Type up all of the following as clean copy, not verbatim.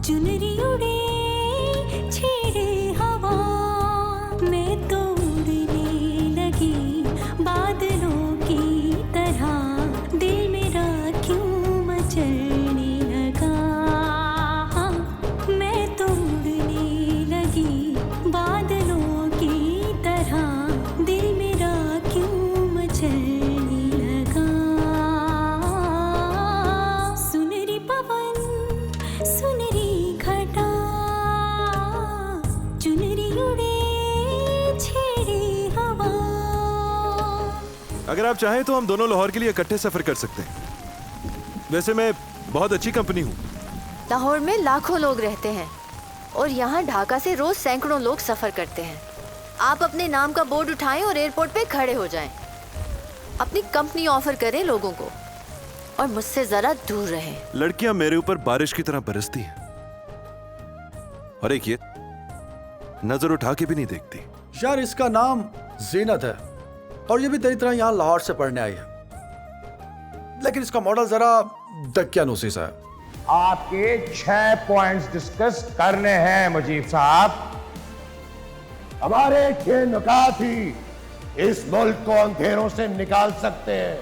चुनरी उड़े छेड़े हवा, मैं तो उड़ने लगी बादलों की तरह, दिल मेरा क्यों मचलने लगा। मैं तो उड़ने लगी बादलों की तरह, दिल मेरा क्यों मचलने लगा। सुनहरी पवन सुनहरी घटा, चुनरी उड़े छेड़े हवा। अगर आप चाहें तो हम दोनों लाहौर के लिए इकट्ठे सफर कर सकते हैं। वैसे मैं बहुत अच्छी कंपनी हूँ। लाहौर में लाखों लोग रहते हैं और यहाँ ढाका से रोज सैकड़ों लोग सफर करते हैं। आप अपने नाम का बोर्ड उठाएं और एयरपोर्ट पे खड़े हो जाएं। अपनी कंपनी ऑफर करें लोगों को और मुझसे जरा दूर रहें। लड़कियां मेरे ऊपर बारिश की तरह बरसती हैं और एक ये नजर उठा के भी नहीं देखती। यार इसका नाम जीनत है और ये भी तेरी तरह यहाँ लाहौर से पढ़ने आई है, लेकिन इसका मॉडल जरा दकियानूसी सा है। आपके 6 पॉइंट्स डिस्कस करने हैं मुजीब साहब। हमारे 6 नुकात ही इस मुल्क को अंधेरों से निकाल सकते हैं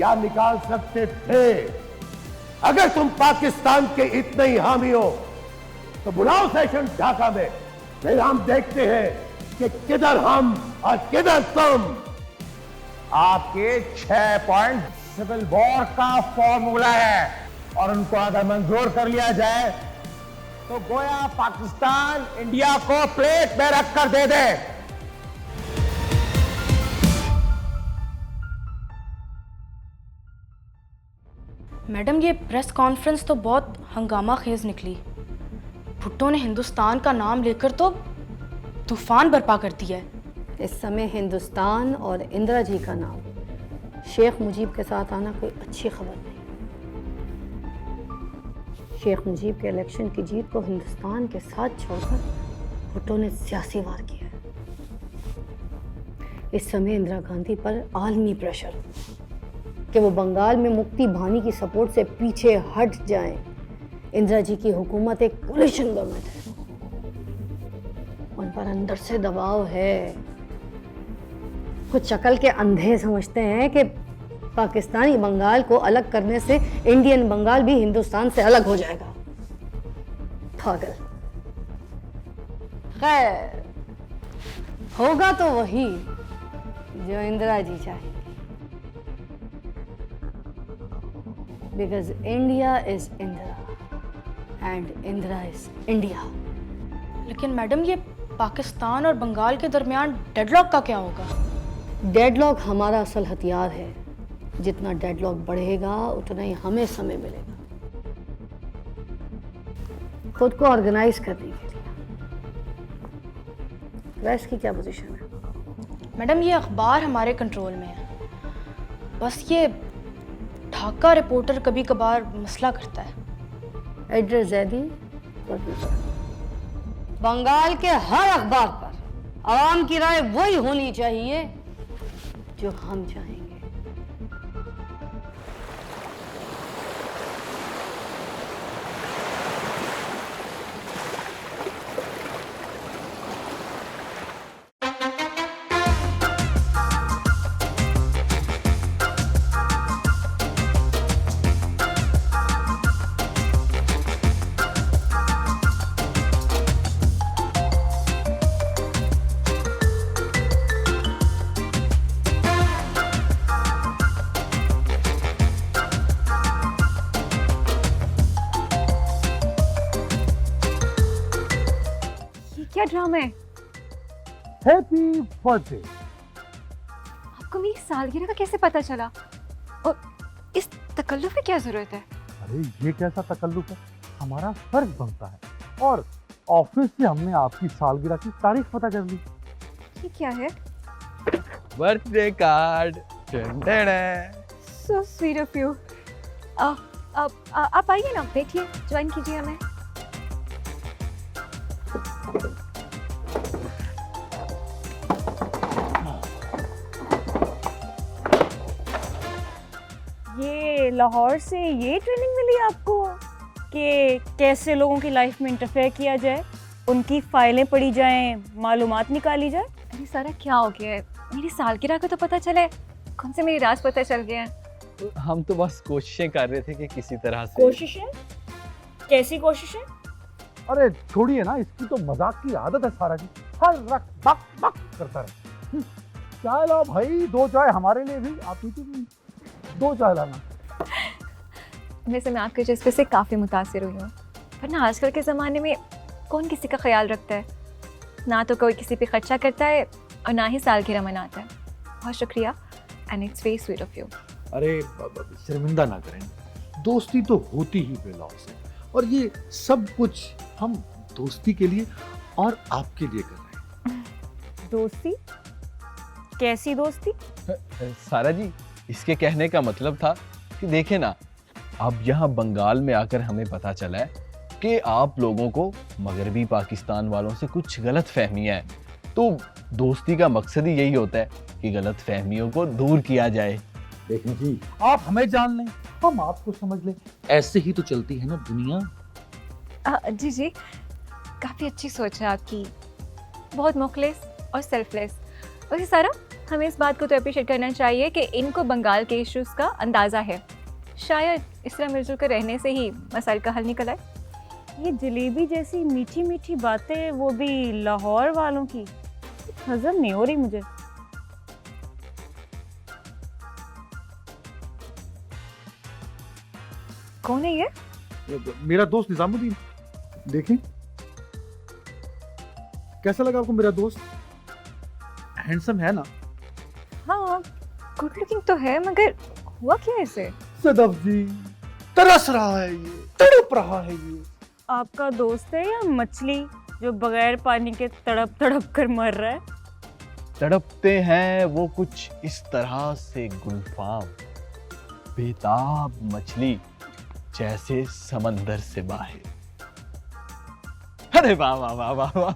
या निकाल सकते थे। अगर तुम पाकिस्तान के इतने ही हामी हो तो बुलाओ सेशन ढाका में, फिर हम देखते हैं कि किधर हम और किधर तुम। आपके 6 पॉइंट सिविल वॉर का फॉर्मूला है और उनको अगर मंजूर कर लिया जाए तो गोया पाकिस्तान इंडिया को प्लेट में रखकर दे दे। मैडम, ये प्रेस कॉन्फ्रेंस तो बहुत हंगामा खेज निकली। भुट्टो ने हिंदुस्तान का नाम लेकर तो तूफान बर्पा कर दिया है। इस समय हिंदुस्तान और इंदिरा जी का नाम शेख मुजीब के साथ आना कोई अच्छी खबर नहीं। शेख मुजीब के इलेक्शन की जीत को हिंदुस्तान के साथ छोड़कर भुट्टो ने सियासी वार किया है। इस समय इंदिरा गांधी पर आलमी प्रेशर कि वो बंगाल में मुक्ति भानी की सपोर्ट से पीछे हट जाएं। इंदिरा जी की हुकूमत एक कोलिशन गवर्नमेंट है, उन पर अंदर से दबाव है। कुछ शक्ल के अंधे समझते हैं कि पाकिस्तानी बंगाल को अलग करने से इंडियन बंगाल भी हिंदुस्तान से अलग हो जाएगा। पागल। खैर, होगा तो वही जो इंदिरा जी चाहेंगी। Because India is Indira and Indira is India. लेकिन मैडम, ये पाकिस्तान और बंगाल के दरमियान डेडलॉक का क्या होगा? डेडलॉक हमारा असल हथियार है। जितना डेडलॉक बढ़ेगा उतना ही हमें समय मिलेगा खुद को ऑर्गेनाइज करने के लिए। प्रेस की क्या पोजीशन है? मैडम, ये अखबार हमारे कंट्रोल में है। बस ये ढाका रिपोर्टर कभी कभार मसला करता है। Address Zaidi producer. बंगाल के हर अखबार पर आवाम की राय वही होनी चाहिए जो हम चाहेंगे। क्या ड्रामा है? Happy birthday. आपको मेरी सालगिरह का कैसे पता चला? और इस तकल्लुफ की क्या जरूरत है? अरे ये कैसा तकल्लुफ है, हमारा फर्ज बनता है और ऑफिस से हमने आपकी सालगिरह की तारीख पता कर ली। ये क्या है? Birthday card. So sweet of you. आप आइए ना, बैठिए, ज्वाइन कीजिए हमें। ये लाहौर से ये ट्रेनिंग मिली आपको? कि कैसे लोगों की लाइफ में इंटरफेयर किया जाए, उनकी फाइलें पढ़ी जाएं, मालूमात निकाली जाए। अरे सारा क्या हो गया है? मेरी सालगिरह का तो पता चले, कौन से मेरी राज पता चल गया है? हम तो बस कोशिशें कर रहे थे कि किसी तरह से। कोशिशें? कैसी कोशिशें? अरे छोड़िए ना, इसकी तो मजाक की आदत है सारा जी, हर वक्त बक बक करता रहे। चाय लाओ भाई, 2 चाय हमारे लिए भी, आप पीते भी 2 चाय लाना। वैसे मैं आपके जज्बे से काफ़ी मुतासिर हुई हूँ, पर ना आजकल के ज़माने में कौन किसी का ख्याल रखता है, ना तो कोई किसी पे खर्चा करता है और ना ही सालगिरह मनाता है। बहुत शुक्रिया and it's very sweet of you. अरे शर्मिंदा ना करें, दोस्ती तो होती ही बेलौस है, और ये सब कुछ हम दोस्ती के लिए और आपके लिए कर रहे हैं। दोस्ती? कैसी दोस्ती? सारा जी, इसके कहने का मतलब था कि देखे ना, अब यहाँ बंगाल में आकर हमें पता चला है कि आप लोगों को मगरबी पाकिस्तान वालों से कुछ गलत फहमियाँ हैं, तो दोस्ती का मकसद ही यही होता है कि गलत फहमियों को दूर किया जाए। देखें जी, आप हमें जान लें, हम आपको समझ लें, ऐसे ही तो चलती है ना दुनिया। जी जी, काफ़ी अच्छी सोच है आपकी, बहुत मुखलिस और सेल्फलेस। वैसे सारा, हमें इस बात को तो अप्रिशिएट करना चाहिए कि इनको बंगाल के इश्यूज़ का अंदाज़ा है। शायद इस तरह मिलजुल कर रहने से ही मसाइल का हल निकल आए। ये जलेबी जैसी मीठी मीठी बातें, वो भी लाहौर वालों की, हजम नहीं हो रही मुझे। कौन है ये? मेरा दोस्त निजामुद्दीन। देखें, कैसा लगा आपको मेरा दोस्त? हैंडसम है ना? हाँ, गुड लुकिंग तो है, मगर हुआ क्या इसे? सदफ जी, तरस रहा है ये, तड़प रहा है ये। आपका दोस्त है या मछली जो बगैर पानी के तड़प तड़प कर मर रहा है? तड़पते हैं वो कुछ इस तरह से गुलफाम, बेताब मछली जैसे समंदर से बाहर। अरे वाह वाह वाह वाह वाह।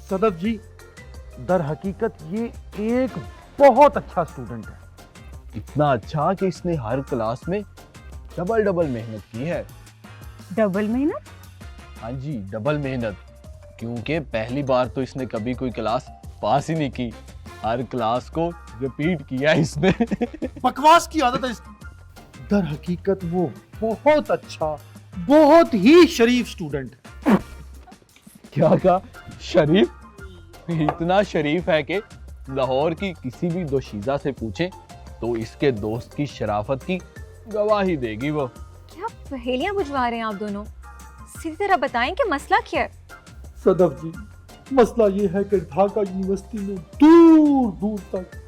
सदफ जी, दर हकीकत ये एक बहुत अच्छा स्टूडेंट है। इतना अच्छा कि इसने हर क्लास में डबल मेहनत की है। डबल मेहनत? हाँ जी, डबल मेहनत, क्योंकि पहली बार तो इसने कभी कोई क्लास पास ही नहीं की, हर क्लास को रिपीट किया इसने। बकवास की आदत है इसकी। दर हकीकत वो बहुत अच्छा, बहुत ही शरीफ स्टूडेंट है। क्या कहा? शरीफ? इतना शरीफ है कि लाहौर की किसी भी दोशीज़ा से पूछे तो इसके दोस्त की शराफत की गवाही देगी वो। क्या पहेलियां बुझवा रहे हैं आप दोनों? सीधी तरह बताएं कि मसला क्या है? सदफ जी, मसला ये है कि ढाका यूनिवर्सिटी में दूर दूर तक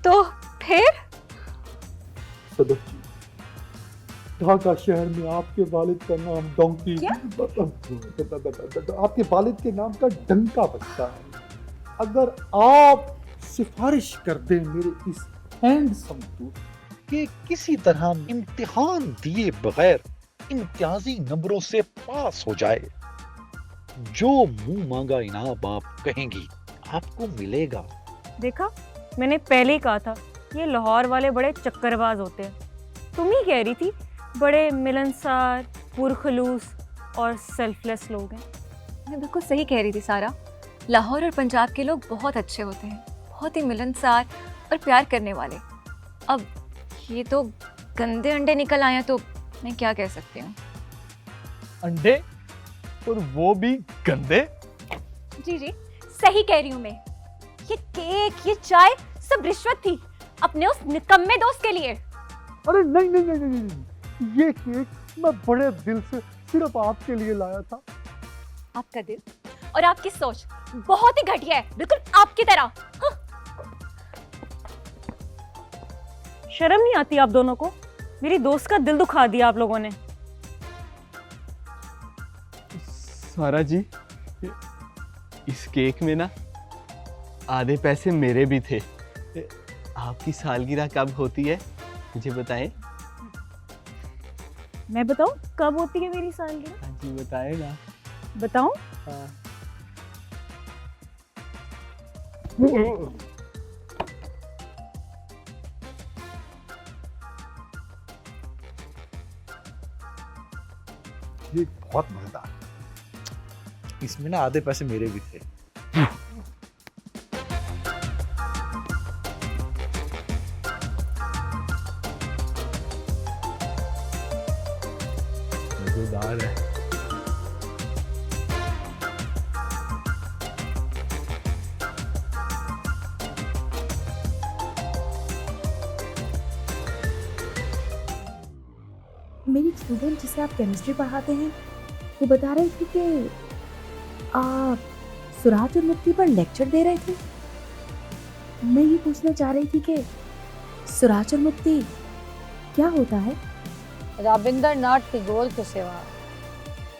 तो फिर? सदफ जी, ढाका शहर में आपके वालिद का नाम डोंकी, आपके वालिद के नाम का डंका बजता है। अगर आप सिफारिश कर दें मेरे इस हैंडसम दोस्त कि किसी तरह इम्तिहान दिए बगैर इम्तियाजी नंबरों से पास हो जाए, जो मुंह मांगा इनाम आप कहेंगी आपको मिलेगा। देखा, मैंने पहले ही कहा था, ये लाहौर वाले बड़े चक्करबाज होते हैं। तुम ही कह रही थी बड़े मिलनसार, पुरखलूस और सेल्फलेस लोग हैं। मैं बिल्कुल सही कह रही थी सारा, लाहौर और पंजाब के लोग बहुत अच्छे होते हैं, बहुत ही मिलनसार और प्यार करने वाले। अब ये तो गंदे अंडे निकल आए, तो मैं क्या कह सकती हूँ। अंडे? और वो भी गंदे? जी जी, सही कह रही हूँ मैं। ये केक, ये चाय सब रिश्वत थी अपने उस निकम्मे दोस्त के लिए। अरे नहीं नहीं नहीं नहीं, नहीं। ये केक मैं बड़े दिल से सिर्फ आपके लिए लाया था। आपका दिल और आपकी सोच बहुत ही घटिया है, बिल्कुल आपकी तरह। हाँ। शर्म नहीं आती आप दोनों को? मेरी दोस्त का दिल दुखा दिया आप लोगों ने। सारा जी, इस केक में ना आधे पैसे मेरे भी थे। आपकी सालगिरह कब होती है मुझे बताएं। मैं बताऊं कब होती है मेरी सालगिरह? हाँ जी बताएं ना। बताऊं? हाँ। ये बहुत मजेदार है। इसमें ना आधे पैसे मेरे भी थे। मजेदार है। मेरी स्टूडेंट जिसे आप केमिस्ट्री पढ़ाते हैं वो बता रही थी कि आप सुराज और मुक्ति पर लेक्चर दे रहे थे। मैं ये पूछना चाह रही थी कि सुराज और मुक्ति क्या होता है? रविंद्रनाथ टैगोर के सिवा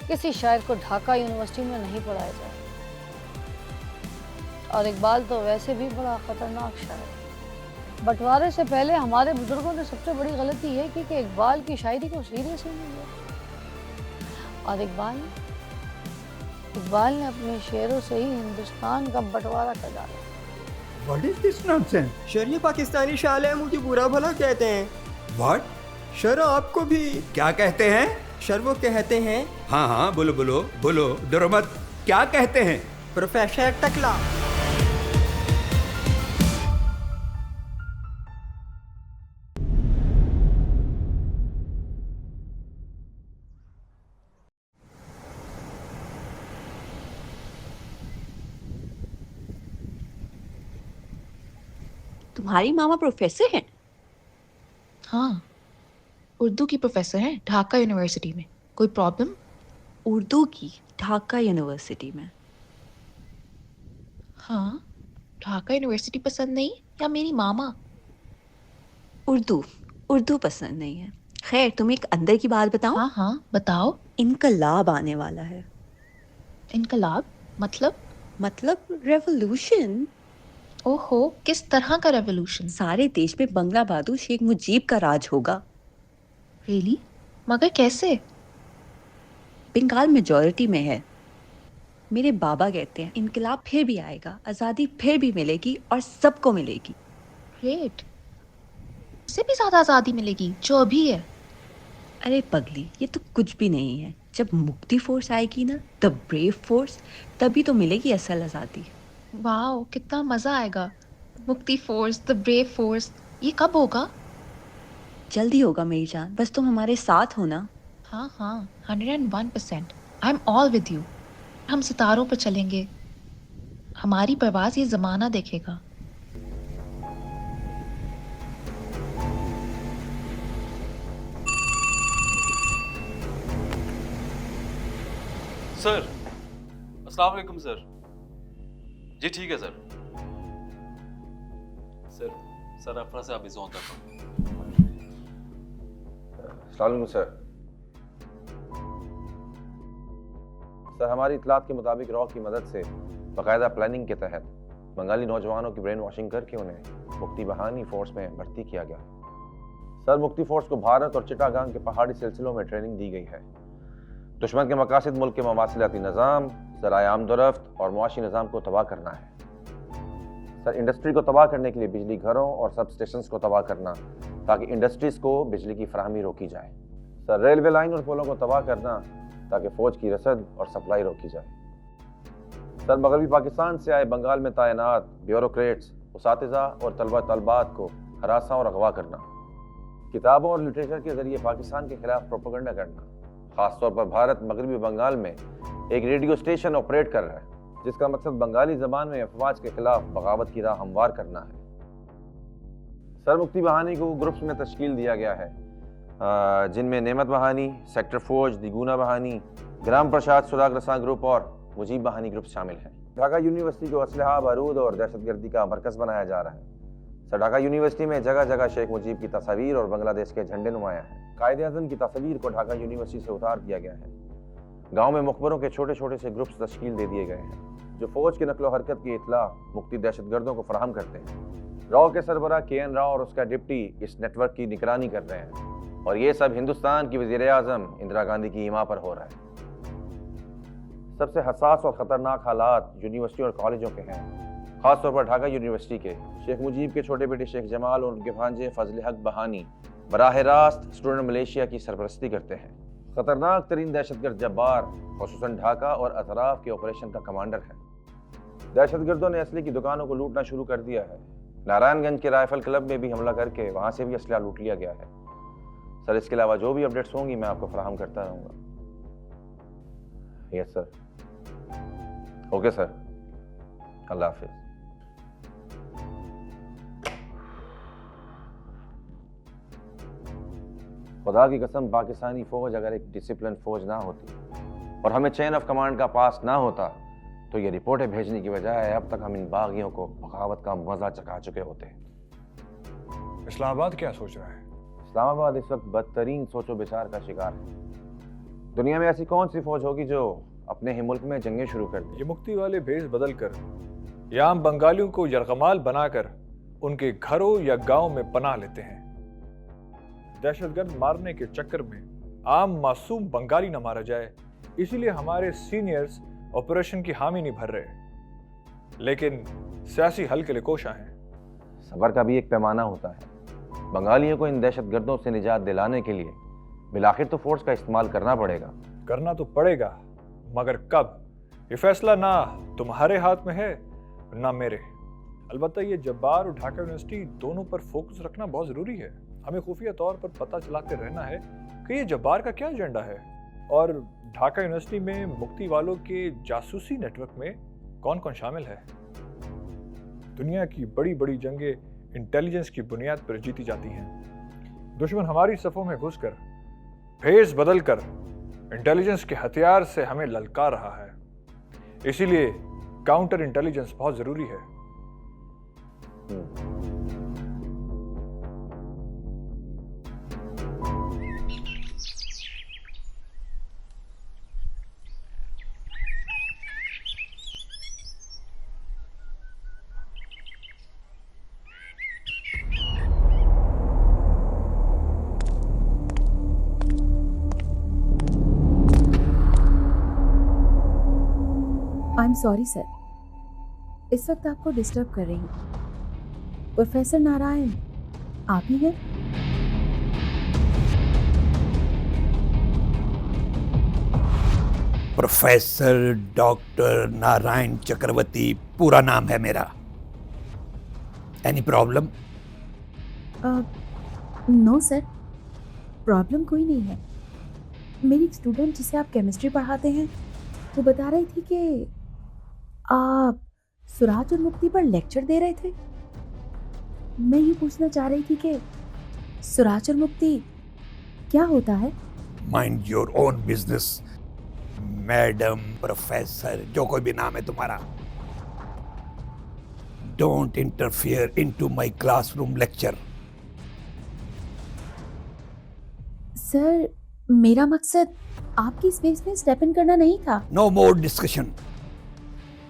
किसी शायर को ढाका यूनिवर्सिटी में नहीं पढ़ाया जाए, और इकबाल तो वैसे भी बड़ा खतरनाक शायर है। बंटवारे से पहले हमारे बुजुर्गों ने सबसे बड़ी गलती ये की कि इकबाल की शायरी को सीरियस ही नहीं लिया, और इकबाल ने अपने शेरों से ही हिंदुस्तान का बंटवारा कर डाला। What is this nonsense? Sir ये पाकिस्तानी शाल है, मुझे बुरा भला कहते हैं। व्हाट? सर आपको भी क्या कहते हैं? सर वो कहते हैं हाँ हाँ बोलो बोलो बोलो, डरो मत। क्या कहते हैं? प्रोफेसर टकला। तुम्हारी मामा प्रोफेसर हैं? हाँ, उर्दू की प्रोफेसर हैं ढाका यूनिवर्सिटी में। कोई प्रॉब्लम? उर्दू की ढाका यूनिवर्सिटी में? हाँ, ढाका यूनिवर्सिटी पसंद नहीं या मेरी मामा? उर्दू पसंद नहीं है। खैर, तुम्हें एक अंदर की बात बताऊं? हाँ हाँ बताओ। इनकलाब आने वाला है। इनकलाब मतलब रेवोल्यूशन। ओहो, किस तरह का रेवोल्यूशन? सारे देश में बंगला बहादुर शेख मुजीब का राज होगा। रियली? मगर कैसे? बंगाल मेजॉरिटी में है। मेरे बाबा कहते हैं इनकलाब फिर भी आएगा, आज़ादी फिर भी मिलेगी और सबको मिलेगी। ग्रेट। इससे भी ज्यादा आज़ादी मिलेगी जो अभी है। अरे पगली, ये तो कुछ भी नहीं है। जब मुक्ति फोर्स आएगी ना, द ब्रेव फोर्स, तभी तो मिलेगी असल आज़ादी। वाओ, कितना मजा आएगा। मुक्ति फोर्स, द ब्रेव फोर्स, ये कब होगा? जल्दी होगा मेरी जान, बस तुम हमारे साथ हो ना। हाँ हाँ, 101%। I am all with you. हम सितारों पर चलेंगे, हमारी परवाज़ ये जमाना देखेगा। सर, अस्सलाम वालेकुम सर। जी ठीक है सर। सर अपना से आप इस तक। अस्सलाम सर। हमारी इतलात के मुताबिक रॉ की मदद से बाकायदा प्लानिंग के तहत बंगाली नौजवानों की ब्रेन वॉशिंग करके उन्हें मुक्ति बहानी फोर्स में भर्ती किया गया। सर, मुक्ति फोर्स को भारत और चिटागांग के पहाड़ी सिलसिलों में ट्रेनिंग दी गई है। दुश्मन के मकासद मुल्क के मवासिलाती निज़ाम, ज़राए आमदोरफ्त और मुआशी निज़ाम को तबाह करना है। सर, इंडस्ट्री को तबाह करने के लिए बिजली घरों और सब स्टेशंस को तबाह करना, ताकि इंडस्ट्रीज़ को बिजली की फराहमी रोकी जाए। सर, रेलवे लाइन और पुलों को तबाह करना, ताकि फ़ौज की रसद और सप्लाई रोकी जाए। सर, मगरबी पाकिस्तान से आए बंगाल में तैनात ब्यूरोक्रेट्स, उसातिज़ा और तलबात को हरासा और अगवा करना, किताबों और लिटरेचर के ज़रिए पाकिस्तान के खिलाफ प्रोपेगेंडा करना। ख़ासतौर पर भारत मगरबी बंगाल में एक रेडियो स्टेशन ऑपरेट कर रहा है, जिसका मकसद बंगाली ज़बान में अफवाज के खिलाफ बगावत की राह हमवार करना है। सर, मुक्ति बहानी को ग्रुप्स में तश्कील दिया गया है, जिनमें नेमत बहानी, सेक्टर फौज, दिगुना बहानी, ग्राम प्रसाद सुराग रसां ग्रुप और मुजीब बहानी ग्रुप शामिल हैं। ढाका यूनिवर्सिटी को असलहा, बारूद और दहशतगर्दी का मरकज़ बनाया जा रहा है। सर, ढाका यूनिवर्सिटी में जगह जगह शेख मुजीब की तस्वीर और बांग्लादेश के झंडे नुमाया हैं। कायद-ए-आज़म की तस्वीर को ढाका यूनिवर्सिटी से उतार दिया गया है। गाँव में मुखबरों के छोटे छोटे से ग्रुप्स तश्कील दे दिए गए हैं, जो फौज की नकलो हरकत की इतला मुक्ति दहशतगर्दों को फराहम करते हैं। रॉ के सरबराह KN राव और उसका डिप्टी इस नेटवर्क की निगरानी कर रहे हैं, और ये सब हिंदुस्तान की वज़ीर-ए-आज़म इंदिरा गांधी की हिमा पर हो रहा है। सबसे हसास और ख़तरनाक हालात यूनिवर्सिटी और कॉलेजों के हैं, ख़ासतौर पर ढाका यूनिवर्सिटी के। शेख मुजीब के छोटे बेटे शेख जमाल और उनके भांजे फजल हक बहानी बराह रास्त स्टूडेंट मलेशिया की सरपरस्ती करते हैं। खतरनाक तरीन दहशतगर्द जब्बार खुसूसन ढाका और अतराफ के ऑपरेशन का कमांडर है। दहशतगर्दों ने असले की दुकानों को लूटना शुरू कर दिया है। नारायणगंज के राइफल क्लब में भी हमला करके वहां से भी असला लूट लिया गया है। सर, इसके अलावा जो भी अपडेट्स होंगी मैं आपको फराहम करता रहूंगा। Yes sir. ओके सर, अल्लाह हाफिज। खुदा की कसम, पाकिस्तानी फौज अगर एक डिसिप्लिन फौज ना होती और हमें चेन ऑफ कमांड का पास ना होता तो ये रिपोर्टें भेजने की बजाय अब तक हम इन बागियों को बगावत का मजा चखा चुके होते। इस्लामाबाद क्या सोच रहा है? इस्लामाबाद इस वक्त बदतरीन सोचो विचार का शिकार है। दुनिया में ऐसी कौन सी फौज होगी जो अपने ही मुल्क में जंगें शुरू कर दी? ये मुक्ति वाले भेष बदल कर या आम बंगालियों को यरगमाल बनाकर उनके घरों या गांव में पनाह लेते हैं। दहशतगर्द मारने के चक्कर में आम मासूम बंगाली न मारा जाए, इसीलिए हमारे सीनियर्स ऑपरेशन की हामी नहीं भर रहे, लेकिन सियासी हल के लिए कोशा हैं। सबर का भी एक पैमाना होता है। बंगालियों को इन दहशतगर्दों से निजात दिलाने के लिए बिलाखिर तो फोर्स का इस्तेमाल करना पड़ेगा। करना तो पड़ेगा, मगर कब? ये फैसला ना तुम्हारे हाथ में है ना मेरे। अलबत्ता ये जब्बार और ढाका यूनिवर्सिटी दोनों पर फोकस रखना बहुत जरूरी है। हमें खुफिया तौर पर पता चलाते रहना है कि ये जब्बार का क्या एजेंडा है और ढाका यूनिवर्सिटी में मुक्ति वालों के जासूसी नेटवर्क में कौन कौन शामिल है। दुनिया की बड़ी बड़ी जंगें इंटेलिजेंस की बुनियाद पर जीती जाती हैं। दुश्मन हमारी सफ़ों में घुसकर भेष बदलकर इंटेलिजेंस के हथियार से हमें ललकार रहा है। इसीलिए काउंटर इंटेलिजेंस बहुत जरूरी है। आई एम सॉरी सर, इस वक्त आपको डिस्टर्ब कर रही हूँ। प्रोफेसर नारायण आप ही हैं? प्रोफेसर डॉक्टर नारायण चक्रवर्ती पूरा नाम है मेरा। Any problem? No sir, problem कोई नहीं है। मेरी एक स्टूडेंट जिसे आप केमिस्ट्री पढ़ाते हैं वो बता रही थी कि आप सुराज और मुक्ति पर लेक्चर दे रहे थे। मैं ये पूछना चाह रही थी कि सुराज और मुक्ति क्या होता है? Mind your own business madam, professor, जो कोई भी नाम है तुम्हारा। Don't interfere into my classroom lecture. Sir, मेरा मकसद आपकी स्पेस में स्टेप इन करना नहीं था। No more discussion.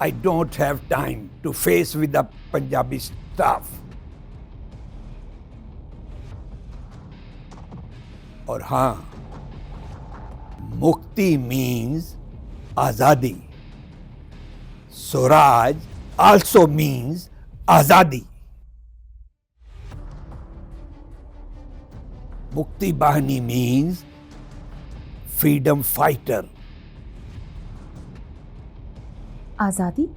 I don't have time to face with the Punjabi staff. और हाँ, मुक्ति मीन्स आजादी। स्वराज आल्सो मीन्स आजादी। मुक्ति बाहिनी मीन्स फ्रीडम फाइटर। आजादी?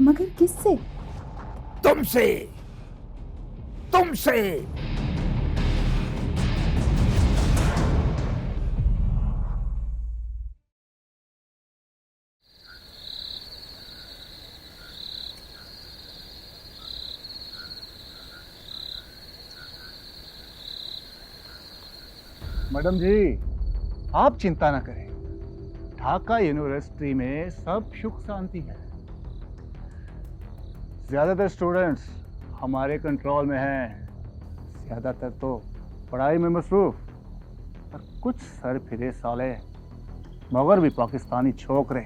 मगर किससे? तुमसे, तुमसे। मैडम जी, आप चिंता ना करें, ढाका यूनिवर्सिटी में सब सुख शांति है। ज़्यादातर स्टूडेंट्स हमारे कंट्रोल में हैं, ज़्यादातर तो पढ़ाई में मसरूफ, और कुछ सर फिरे साले मगर भी पाकिस्तानी छोकरे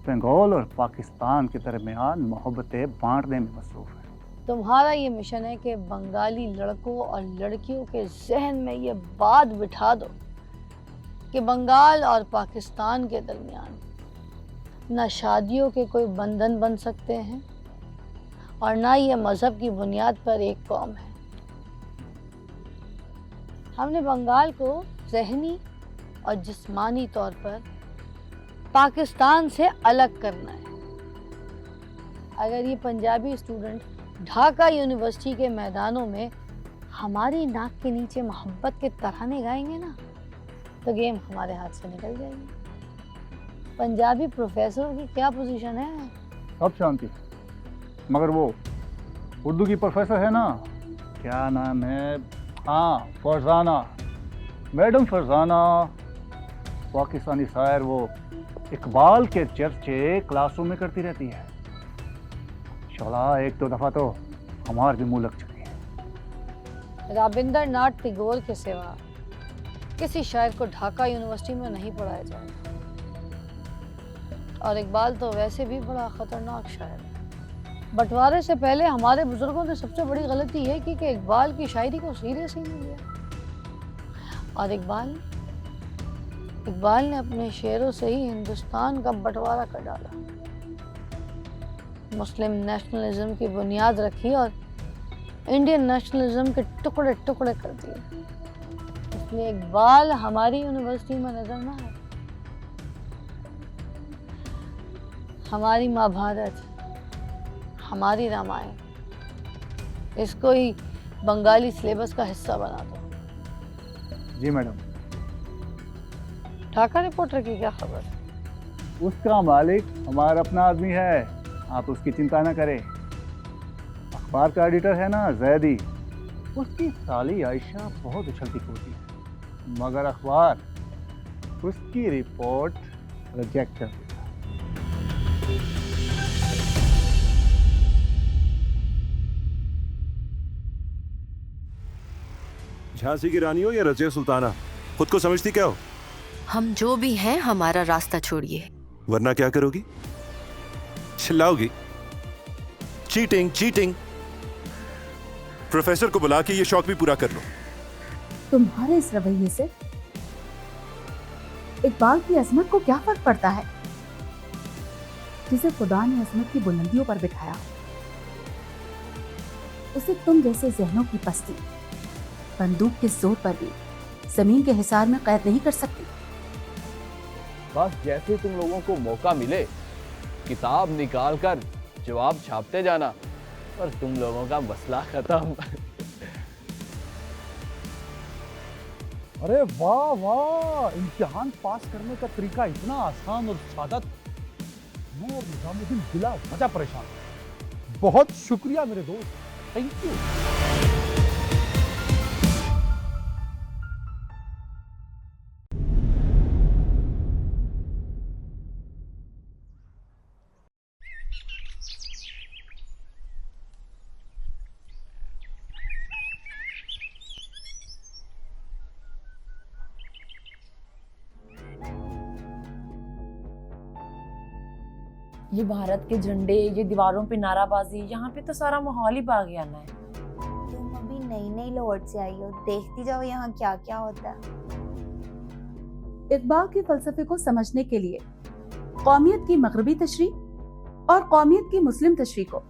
बंगाल और पाकिस्तान के दरमियान मोहब्बतें बांटने में मसरूफ है। तुम्हारा ये मिशन है कि बंगाली लड़कों और लड़कियों के जहन में ये बात बिठा दो कि बंगाल और पाकिस्तान के दरमियान न शादियों के कोई बंधन बन सकते हैं और ना ये मज़हब की बुनियाद पर एक कौम है। हमने बंगाल को ज़हनी और जिस्मानी तौर पर पाकिस्तान से अलग करना है। अगर ये पंजाबी स्टूडेंट ढाका यूनिवर्सिटी के मैदानों में हमारी नाक के नीचे मोहब्बत के तराने गाएंगे ना, तो गेम हमारे हाथ से निकल जाएगी। पंजाबी प्रोफेसर की क्या पोजीशन है? अब शांति। मगर वो उर्दू की प्रोफेसर है ना, क्या नाम है, हाँ फरजाना, मैडम फरजाना, पाकिस्तानी शायर, वो इकबाल के चर्चे क्लासरूम में करती रहती है। शाला एक दो दफा तो हमार भी मुंह लग चुकी है। रविंद्रनाथ टैगोर के सिवा किसी शायर को ढाका यूनिवर्सिटी में नहीं पढ़ाया जाए। और इकबाल तो वैसे भी बड़ा खतरनाक शायर है। बंटवारे से पहले हमारे बुजुर्गों ने सबसे बड़ी गलती ये की कि इकबाल की शायरी को सीरियस ही नहीं लिया। और इकबाल ने अपने शेरों से ही हिंदुस्तान का बंटवारा कर डाला, मुस्लिम नेशनलिज्म की बुनियाद रखी और इंडियन नेशनलिज्म के टुकड़े टुकड़े कर दिए। इसलिए इकबाल हमारी यूनिवर्सिटी में नजर ना आए। हमारी महाभारत, हमारी रामायण, इसको ही बंगाली सिलेबस का हिस्सा बना दो। जी मैडम। ढाका रिपोर्टर की क्या खबर? उसका मालिक हमारा अपना आदमी है, आप उसकी चिंता ना करें। अखबार का एडिटर है ना जैदी, उसकी साली आयशा बहुत उछलती कूदती है, मगर अखबार उसकी रिपोर्ट रिजेक्ट कर देता। झांसी की रानी हो या रजिया सुल्ताना, खुद को समझती क्या हो? हम जो भी हैं, हमारा रास्ता छोड़िए। वरना क्या करोगी? चिल्लाओगी? Cheating cheating. प्रोफेसर को बुला के ये शौक भी पूरा कर लो। तुम्हारे इस रवैये से इकबाल की अजमत को क्या फर्क पड़ता है, जिसे खुदा ने अजमत की बुलंदियों पर बिठाया, उसे तुम जैसे जहनों की पस्ती बंदूक के जोर पर भी जमीन के हिसार में कैद नहीं कर सकती। बस जैसे तुम लोगों को मौका मिले किताब निकाल कर जवाब छापते जाना, और तुम लोगों का मसला खत्म। अरे वाह वाह, इम्तिहान पास करने का तरीका इतना आसान और सादा, मैं और निजामुद्दीन बिला वजह परेशान। बहुत शुक्रिया मेरे दोस्त, थैंक यू। ये भारत के झंडे, ये दीवारों पे नाराबाजी, यहाँ पे तो सारा माहौल ही बागियाना है। तुम अभी नई नई लाहौर से आई हो, देखती जाओ यहाँ क्या क्या होता है। इकबाल के फलसफे को समझने के लिए कौमियत की मगरबी तशरीह और कौमियत की मुस्लिम तशरीह को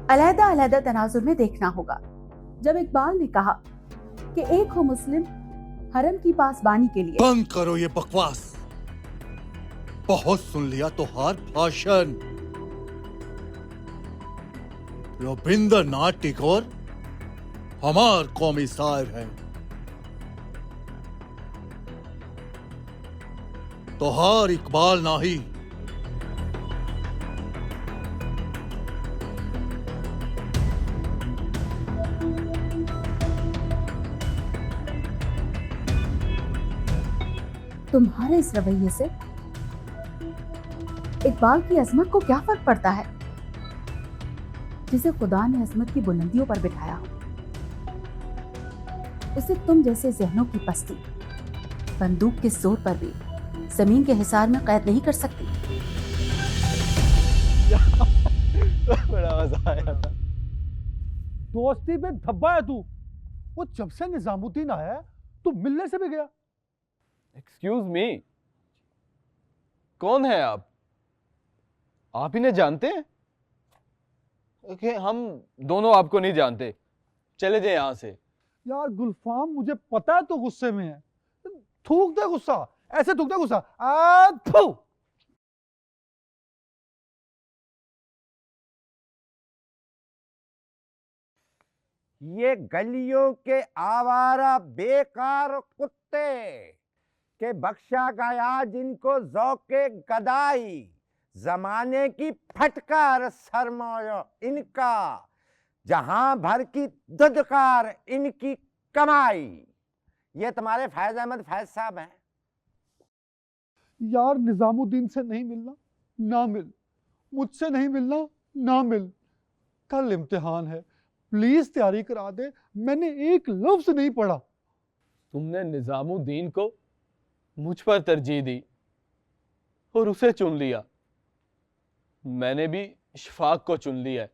अलहदा अलहदा तनाजुर में देखना होगा। जब इकबाल ने कहा कि एक हो मुस्लिम हरम की पासबानी के लिए। बंद करो ये बकवास, बहुत सुन लिया तोहार भाषण। रविंद्रनाथ टैगोर हमार कौमी शायर है, तोहार इकबाल नाही। तुम्हारे इस रवैये से इकबाल की अजमत को क्या फर्क पड़ता है, जिसे खुदा ने अजमत की बुलंदियों पर बिठाया हो, उसे तुम जैसे जहनों की पस्ती बंदूक के जोर पर भी जमीन के हिसार में कैद नहीं कर सकती। बड़ा मजा आया था। दोस्ती पे धब्बा है तू। वो जब से निजामुद्दीन आया है, तू मिलने से भी गया। एक्सक्यूज मी, कौन है आप? आप इन्हें जानते हैं? हम दोनों आपको नहीं जानते, चले जाए यहां से। यार गुलफाम, मुझे पता है तू गुस्से में है, थूक दे गुस्सा, ऐसे थूक दे गुस्सा। थू। ये गलियों के आवारा बेकार कुत्ते के बख्शा गया जिनको ज़ौक़े गदाई, जमाने की फटकार सरमाया इनका, जहां भर की दुदकार इनकी कमाई। ये तुम्हारे फैज अहमद फैज साहब हैं। यार निजामुद्दीन से नहीं मिलना ना मिल, मुझसे नहीं मिलना ना मिल, कल इम्तिहान है, प्लीज तैयारी करा दे, मैंने एक लफ्ज नहीं पढ़ा। तुमने निजामुद्दीन को मुझ पर तरजीह दी और उसे चुन लिया, मैंने भी इशफाक को चुन लिया है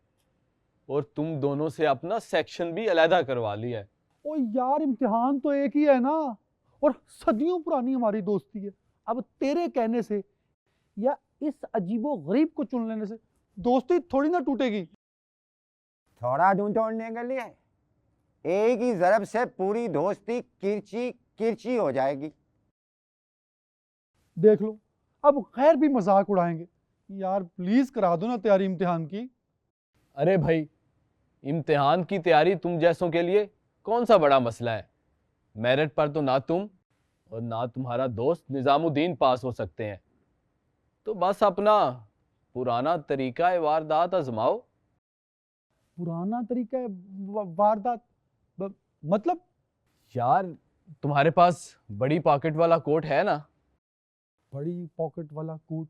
और तुम दोनों से अपना सेक्शन भी अलहदा करवा लिया है। ओ यार इम्तिहान तो एक ही है ना, और सदियों पुरानी हमारी दोस्ती है। अब तेरे कहने से या इस अजीबो गरीब को चुन लेने से दोस्ती थोड़ी ना टूटेगी। थोड़ा दूं तोड़ने के लिए एक ही ज़रब से पूरी दोस्ती किरची किरची हो जाएगी। देख लो, अब खैर भी मजाक उड़ाएंगे। यार प्लीज करा दो ना तैयारी इम्तिहान की। अरे भाई, इम्तिहान की तैयारी तुम जैसों के लिए कौन सा बड़ा मसला है। मेरिट पर तो ना तुम और ना तुम्हारा दोस्त निजामुद्दीन पास हो सकते हैं, तो बस अपना पुराना तरीका वारदात आजमाओ। पुराना तरीका वारदात मतलब? यार तुम्हारे पास बड़ी पॉकेट वाला कोट है ना? बड़ी पॉकेट वाला कोट?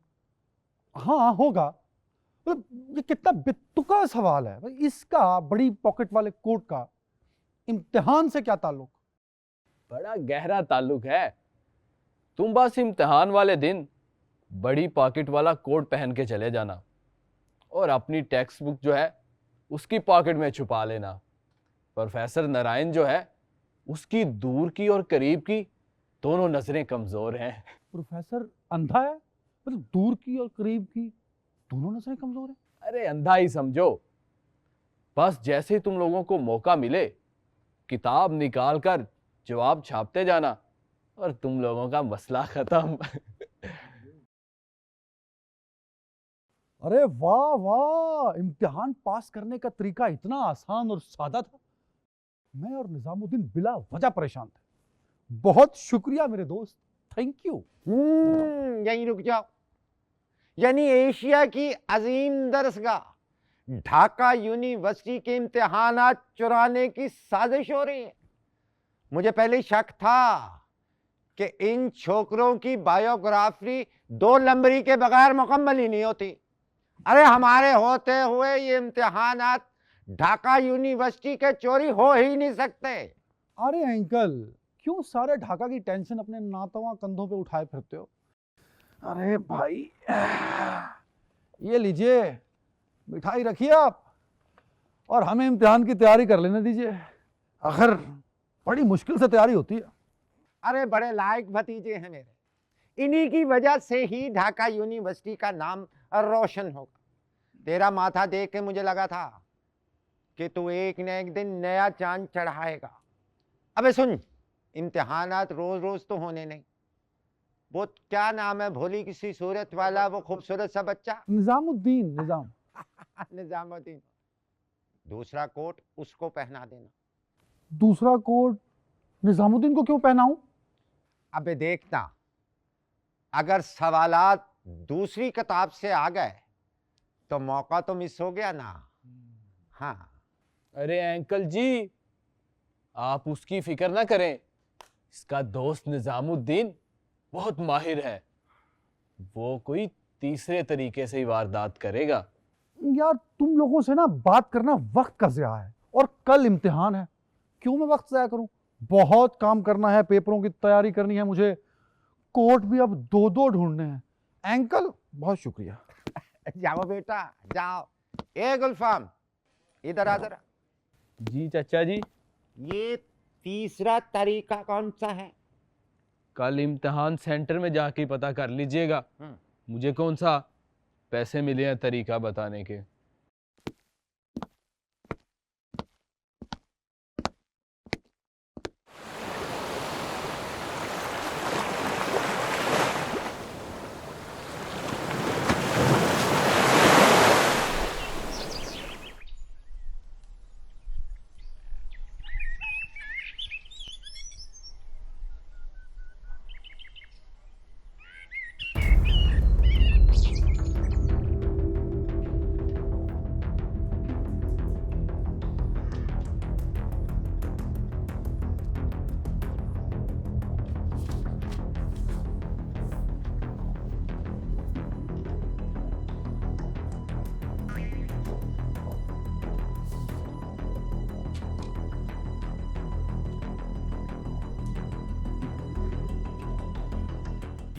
हाँ होगा। ये कितना बेतुका सवाल है, इसका बड़ी पॉकेट वाले कोट का इम्तिहान से क्या ताल्लुक? बड़ा गहरा ताल्लुक है। तुम बस इम्तिहान वाले दिन बड़ी पॉकेट वाला कोट पहन के चले जाना और अपनी टेक्स्ट बुक जो है उसकी पॉकेट में छुपा लेना। प्रोफेसर नारायण जो है उसकी दूर की और करीब की दोनों नजरें कमजोर हैं। प्रोफेसर अंधा है? मतलब दूर की और करीब की दोनों नजरें कमजोर हैं? अरे अंधा ही समझो। बस जैसे तुम लोगों को मौका मिले किताब निकाल कर जवाब छापते जाना और तुम लोगों का मसला खत्म। अरे वाह वाह, इम्तिहान पास करने का तरीका इतना आसान और सादा था। मैं और निजामुद्दीन बिला वजह परेशान थे। बहुत शुक्रिया मेरे दोस्त, थैंक यू। यहीं रुक जाओ। यानी एशिया की अजीम दरसगाह ढाका यूनिवर्सिटी के इम्तिहानात चुराने की साजिश हो रही है। मुझे पहले शक था कि इन छोकरों की बायोग्राफी 2 नंबरी के बगैर मुकम्मल ही नहीं होती। अरे हमारे होते हुए ये इम्तिहानात ढाका यूनिवर्सिटी के चोरी हो ही नहीं सकते। अरे अंकल, क्यों सारे ढाका की टेंशन अपने नातवा कंधों पे उठाए फिरते हो? अरे भाई, ये लीजिए मिठाई रखिए आप, और हमें इम्तिहान की तैयारी कर लेने दीजिए। आखिर बड़ी मुश्किल से तैयारी होती है। अरे बड़े लायक भतीजे हैं मेरे, इन्हीं की वजह से ही ढाका यूनिवर्सिटी का नाम रोशन होगा। तेरा माथा देख के मुझे लगा था कि तू एक न एक दिन नया चांद चढ़ाएगा। अबे सुन, इम्तिहानात रोज रोज तो होने नहीं। वो क्या नाम है भोली किसी सूरत वाला, वो खूबसूरत सा बच्चा निजामुद्दीन। निजामुद्दीन, दूसरा कोट उसको पहना देना। दूसरा कोट निजामुद्दीन को क्यों पहनाऊं? अबे देखना, अगर सवालात दूसरी किताब से आ गए तो मौका तो मिस हो गया ना। हाँ। अरे अंकल जी, आप उसकी फिक्र ना करें, इसका दोस्त निजामुद्दीन बहुत माहिर है, वो कोई तीसरे तरीके से ही वारदात करेगा। यार तुम लोगों से ना बात करना वक्त का ज़िया है, और कल इम्तिहान है, क्यों मैं वक्त ज़ाया करूं? बहुत काम करना है, पेपरों की तैयारी करनी है मुझे, कोट भी अब 2-2 ढूंढने हैं। अंकल बहुत शुक्रिया। जाओ बेटा जाओ। ए गुलफाम, इधर आ जरा। जी चाचा जी। ये तीसरा तरीका कौन सा है? कल इम्तिहान सेंटर में जाके पता कर लीजिएगा मुझे कौन सा पैसे मिले हैं तरीका बताने के।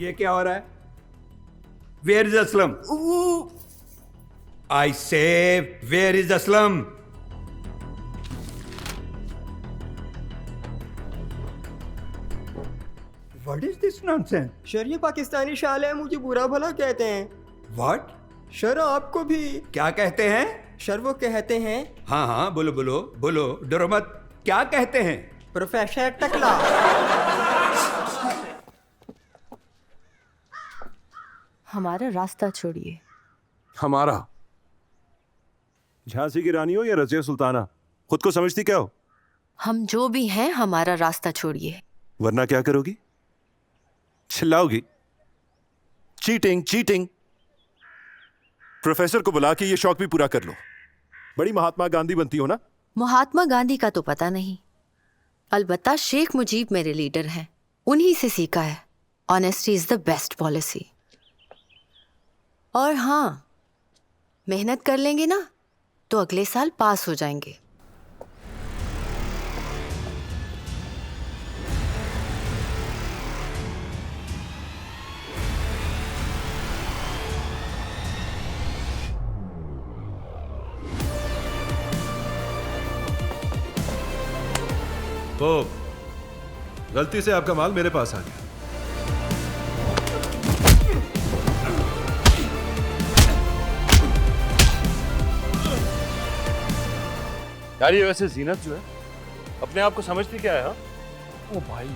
ये क्या हो रहा है? Where is Aslam? I say where is Aslam? What is this nonsense? Sir ये पाकिस्तानी शाल है, मुझे बुरा भला कहते हैं। What? सर आपको भी। क्या कहते हैं? सर वो कहते हैं। हाँ हाँ बोलो बोलो बोलो, डरो मत। क्या कहते हैं? प्रोफेसर टकला। हमारा रास्ता छोड़िए। हमारा? झांसी की रानी हो या रजिया सुल्ताना, खुद को समझती क्या हो? हम जो भी हैं, हमारा रास्ता छोड़िए। वरना क्या करोगी? चिल्लाओगी? Cheating cheating. प्रोफेसर को बुला के ये शौक भी पूरा कर लो। बड़ी महात्मा गांधी बनती हो ना। महात्मा गांधी का तो पता नहीं, अलबत्ता शेख मुजीब मेरे लीडर हैं, उन्हीं से सीखा है honesty is the best policy. और हाँ, मेहनत कर लेंगे ना तो अगले साल पास हो जाएंगे। वो गलती से आपका माल मेरे पास आ गया। यार ये वैसे जीनत जो है अपने आप को समझती क्या है? हाँ? ओ भाई,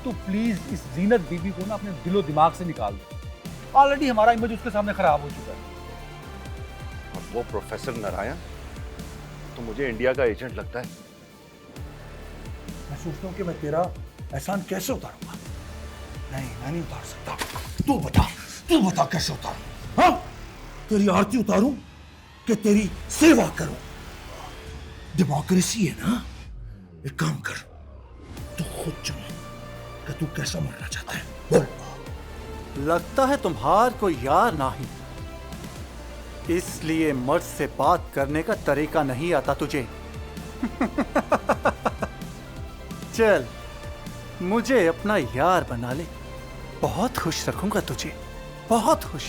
तू प्लीज इस जीनत बीबी को ना अपने दिलो दिमाग से निकाल दो। ऑलरेडी हमारा इमेज उसके सामने खराब हो चुका है। और वो प्रोफेसर नारायण तो मुझे इंडिया का एजेंट लगता है। मैं सोचता हूँ कि मैं तेरा एहसान कैसे उतारूंगा। नहीं, मैं नहीं उतार सकता। तू बता कैसे उतारूं? हाँ, तेरी आरती उतारूं कि तेरी सेवा करूं? डेमोक्रेसी है ना। एक काम कर, तू खुद चुन कि तू कैसा मरना चाहता है। बोल। लगता है तुम्हार को यार नहीं, इसलिए मर्द से बात करने का तरीका नहीं आता तुझे। चल, मुझे अपना यार बना ले, बहुत खुश रखूंगा तुझे, बहुत खुश।